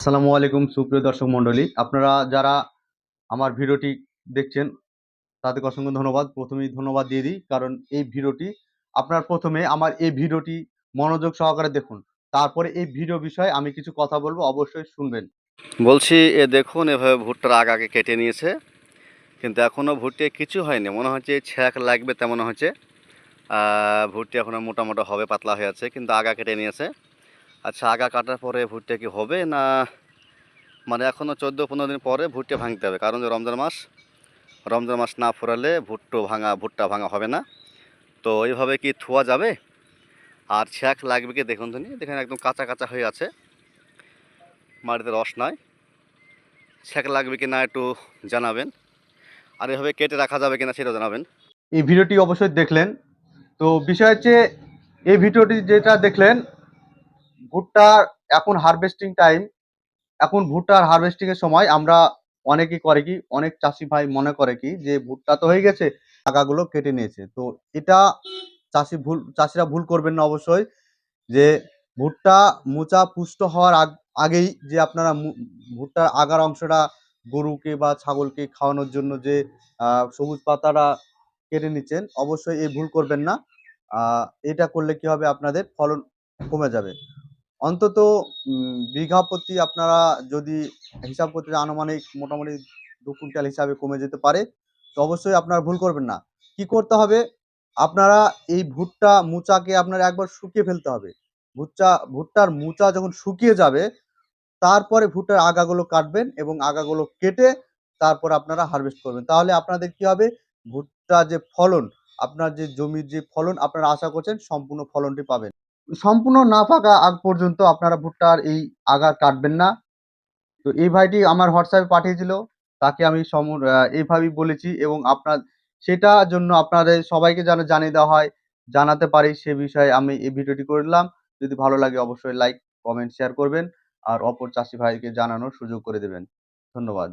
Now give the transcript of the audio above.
আসসালামু আলাইকুম সুপ্রিয় দর্শক মণ্ডলী, আপনারা যারা আমার ভিডিওটি দেখছেন তাদেরকে অসংখ্য ধন্যবাদ। প্রথমেই ধন্যবাদ দিয়ে দিই, কারণ এই ভিডিওটি আপনার প্রথমে আমার এই ভিডিওটি মনোযোগ সহকারে দেখুন, তারপরে এই ভিডিও বিষয়ে আমি কিছু কথা বলবো, অবশ্যই শুনবেন। বলছি দেখুন এভাবে ভুট্টার আগাকে কেটে নিয়েছে, কিন্তু এখনও ভুট্টে কিছু হয়নি, মনে হচ্ছে ছ্যাঁক লাগবে তেমন হচ্ছে। ভুট্টি এখনও মোটামোটা হবে, পাতলা হয়ে আছে, কিন্তু আগা কেটে নিয়েছে। আচ্ছা, আগা কাটার পরে ভুট্টে কি হবে না, মানে এখনও 14-15 দিন পরে ভুট্টে ভাঙতে হবে, কারণ যে রমজান মাস না ফুরালে ভুট্টা ভাঙা হবে না। তো এইভাবে কি থোয়া যাবে? আর ছ্যাঁক লাগবে কি দেখুন, দেখেন একদম কাঁচা কাঁচা হয়ে আছে, মাটিতে রস নয়। ছ্যাঁক লাগবে কি না একটু জানাবেন, আর এভাবে কেটে রাখা যাবে কিনা সেটাও জানাবেন। এই ভিডিওটি অবশ্যই দেখলেন। তো বিষয় হচ্ছে, এই ভিডিওটি যেটা দেখলেন, ভুট্টার এখন হারভেস্টিং টাইম। এখন ভুট্টার হারভেস্টিং এর সময় আমরা অনেকেই করে কি, অনেক চাষি ভাই মনে করে কি যে ভুট্টা তো হয়ে গেছে, আগাগুলো কেটে নিয়েছে। তো এটা চাষিরা ভুল করবেন না অবশ্যই। যে ভুট্টা মোচা পুষ্ট হওয়ার আগেই যে আপনারা ভুট্টার আগার অংশটা গরুকে বা ছাগলকে খাওয়ানোর জন্য যে সবুজ পাতাটা কেটে নিচ্ছেন, অবশ্যই এই ভুল করবেন না। এটা করলে কি হবে, আপনাদের ফলন কমে যাবে। অন্তত বিঘা প্রতি আপনারা যদি হিসাব করতে যান, আনুমানিক মোটামুটি 2 কুইন্টাল হিসাবে কমে যেতে পারে। তো অবশ্যই আপনারা ভুল করবেন না। কি করতে হবে, আপনারা এই ভুট্টা মোচাকে আপনারা একবার শুকিয়ে ফেলতে হবে। ভুট্টার মোচা যখন শুকিয়ে যাবে, তারপরে ভুট্টার আগাগুলো কাটবেন এবং আগাগুলো কেটে তারপর আপনারা হারভেস্ট করবেন। তাহলে আপনাদের কি হবে, ভুট্টা যে ফলন, আপনার যে জমির যে ফলন আপনারা আশা করছেন, সম্পূর্ণ ফলনটি পাবেন। সম্পূর্ণ না পাকা আগ পর্যন্ত আপনারা ভুট্টার এই আগা কাটবেন না। তো এই ভাইটি আমার হোয়াটসঅ্যাপে পাঠিয়েছিল, তাকে আমি এইভাবেই বলেছি, এবং সেটার জন্য আপনাদের সবাইকে যেন জানিয়ে দেওয়া হয়, জানাতে পারি, সে বিষয়ে আমি এই ভিডিওটি করলাম। যদি ভালো লাগে অবশ্যই লাইক, কমেন্ট, শেয়ার করবেন, আর অপর চাষি ভাইকে জানানোর সুযোগ করে দেবেন। ধন্যবাদ।